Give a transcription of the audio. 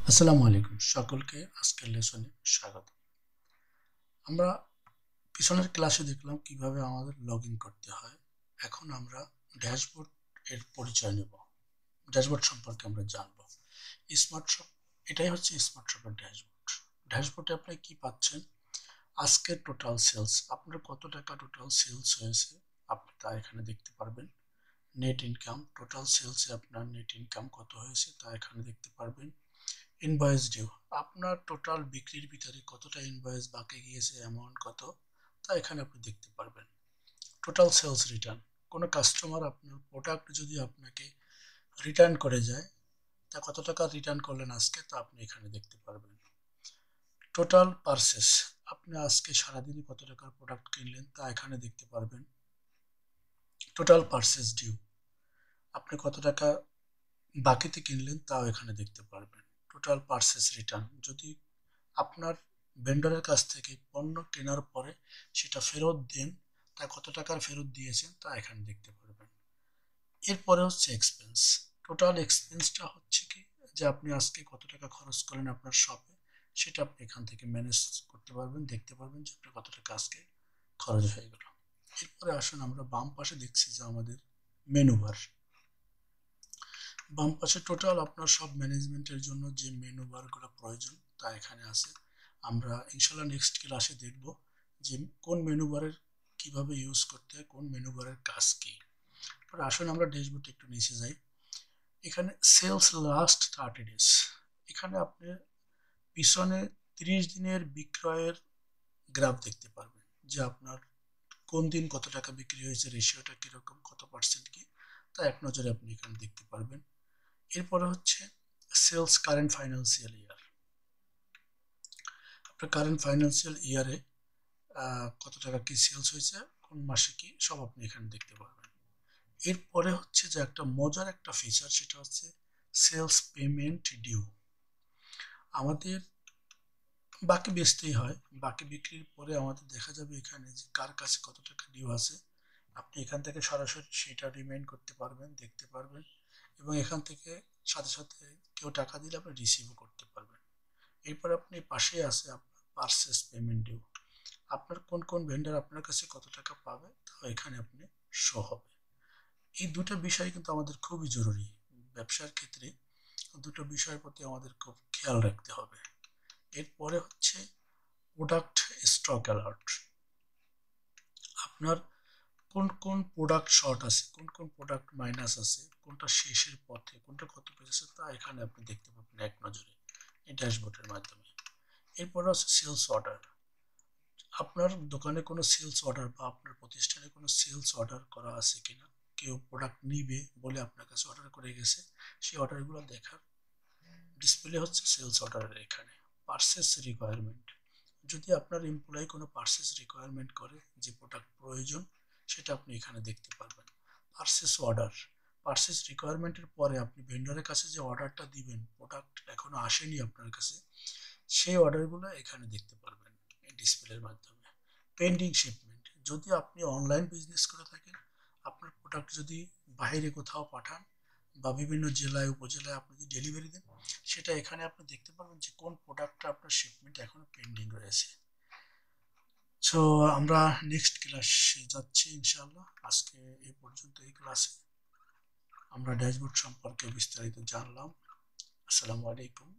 আসসালামু আলাইকুম সকলকে আজকের লেসনে স্বাগত। আমরা পিছনের ক্লাসে দেখলাম কিভাবে আমাদের লগ ইন করতে হয়। এখন আমরা ড্যাশবোর্ড এর পরিচয় নেব। ড্যাশবোর্ড সম্পর্কে আমরা জানবো। স্মার্ট শপ, এটাই হচ্ছে স্মার্ট শপের ড্যাশবোর্ড। ড্যাশবোর্ডে আপনি কি পাচ্ছেন? আজকের টোটাল সেলস, আপনার কত টাকা টোটাল সেলস হয়েছে আপনি তা এখানে দেখতে পারবেন। নেট ইনকাম, টোটাল সেলসে আপনার নেট ইনকাম কত হয়েছে তা এখানে দেখতে পারবেন। ইনভয়েস ডিউ, আপনার টোটাল বিক্রির ভিতরে কতটা ইনভয়েস বাকি গিয়েছে, অ্যামাউন্ট কত তা এখানে আপনি দেখতে পারবেন। টোটাল সেলস রিটার্ন, কোনো কাস্টমার আপনার প্রোডাক্ট যদি আপনাকে রিটার্ন করে যায় তা কত টাকা রিটার্ন করলেন আজকে তা আপনি এখানে দেখতে পারবেন। টোটাল পারচেস, আপনি আজকে সারাদিনে কত টাকার প্রোডাক্ট কিনলেন তা এখানে দেখতে পারবেন। টোটাল পারচেস ডিউ, আপনি কত টাকা বাকিতে কিনলেন তাও এখানে দেখতে পারবেন। টোটাল পারচেস রিটার্ন, যদি আপনার ভেন্ডরের কাছ থেকে পণ্য কেনার পরে সেটা ফেরত দেন তা কত টাকার ফেরত দিয়েছেন তা এখানে দেখতে পারবেন। এরপরে হচ্ছে এক্সপেন্স। টোটাল এক্সপেন্সটা হচ্ছে কি, যে আপনি আজকে কত টাকা খরচ করেন আপনার শপে, সেটা আপনি এখান থেকে ম্যানেজ করতে পারবেন, দেখতে পারবেন যে আপনার কত টাকা আজকে খরচ হয়ে গেল। এরপরে আসুন আমরা বাম পাশে দেখছি যে আমাদের মেনু বার। বাম পাশে টোটাল আপনার সব ম্যানেজমেন্টের জন্য যে মেনু বারগুলো প্রয়োজন তা এখানে আছে। আমরা ইনশাল্লাহ নেক্সট ক্লাসে দেখব যে কোন মেনু বারের কিভাবে ইউজ করতে হয়, কোন মেনু বারের কাজ কি। এবার আসুন আমরা ড্যাশবোর্ডে একটু নিচে যাই। এখানে সেলস লাস্ট 30 ডেজ, এখানে আপনি পিছনে 30 দিনের বিক্রয়ের গ্রাফ দেখতে পারবেন, যে আপনার কোন দিন কত টাকা বিক্রি হয়েছে, রেশিওটা কিরকম, কত পার্সেন্ট কি, তা এক নজরে আপনি এখানে দেখতে পারবেন। এরপরে হচ্ছে সেলস কারেন্ট ফাইন্যান্সিয়াল ইয়ার, আপনার কারেন্ট ফাইন্যান্সিয়াল ইয়ারে কত টাকা কি সেলস হয়েছে, কোন মাসে কি, সব আপনি এখানে দেখতে পারবেন। এরপরে হচ্ছে যে একটা মজার একটা ফিচার, সেটা হচ্ছে সেলস পেমেন্ট ডিউ। আমাদের বাকি বেচতেই হয়, বাকি বিক্রির পরে আমাদের দেখা যাবে এখানে যে কার কাছে কত টাকা ডিউ আছে। আপনি এখান থেকে সরাসরি সেটা রিমাইন্ড করতে পারবেন, দেখতে পারবেন, এবং এখান থেকে সাথে সাথে কেউ টাকা দিলে আপনি রিসিভও করতে পারবেন। এরপর আপনি পাশে আছে আপনার পারচেস পেমেন্ট ডিউ, আপনার কোন কোন ভেন্ডার আপনার কাছে কত টাকা পাবে তাও এখানে আপনি শো হবে। এই দুটো বিষয় কিন্তু আমাদের খুবই জরুরি ব্যবসার ক্ষেত্রে, দুটো বিষয়ের প্রতি আমাদের খুব খেয়াল রাখতে হবে। এরপরে হচ্ছে প্রোডাক্ট স্টক অ্যালার্ট, আপনার কোন কোন প্রোডাক্ট শর্ট আছে, কোন কোন প্রোডাক্ট মাইনাস আছে, কোনটা শেষের পথে, কোনটা কত পেজ আছে তা এখানে আপনি দেখতে পাবেন এক নজরে এই ড্যাশবোর্ডের মাধ্যমে। এরপর হচ্ছে সেলস অর্ডার, আপনার দোকানে কোনো সেলস অর্ডার বা আপনার প্রতিষ্ঠানে কোনো সেলস অর্ডার করা আছে কিনা, কেউ প্রোডাক্ট নিবে বলে আপনার কাছে অর্ডার করে গেছে, সেই অর্ডারগুলো দেখার ডিসপ্লে হচ্ছে সেলস অর্ডারের এখানে। পারচেস রিকোয়ারমেন্ট, যদি আপনার এমপ্লয়ি কোনো পারচেস রিকোয়ারমেন্ট করে, যে প্রোডাক্ট প্রয়োজন, সেটা আপনি এখানে দেখতে পারবেন। পারচেস অর্ডার, পারচেস রিকোয়ারমেন্টের পরে আপনি ভেন্ডরের কাছে যে অর্ডারটা দিবেন, প্রোডাক্ট এখনো আসেনি আপনার কাছে, সেই অর্ডারগুলো এখানে দেখতে পারবেন এই ডিসপ্লের মাধ্যমে। পেন্ডিং শিপমেন্ট, যদি আপনি অনলাইন বিজনেস করে থাকেন, আপনার প্রোডাক্ট যদি বাইরে কোথাও পাঠান বা বিভিন্ন জেলায় উপজেলায় আপনি যদি ডেলিভারি দেন, সেটা এখানে আপনি দেখতে পারবেন যে কোন প্রোডাক্টটা আপনার শিপমেন্ট এখনো পেন্ডিং রয়েছে। সো আমরা নেক্সট ক্লাসে যাচ্ছি ইনশাআল্লাহ। আজকে এই পর্যন্ত এই ক্লাসে আমরা ড্যাশবোর্ড সম্পর্কে বিস্তারিত জানলাম। আসসালামু আলাইকুম।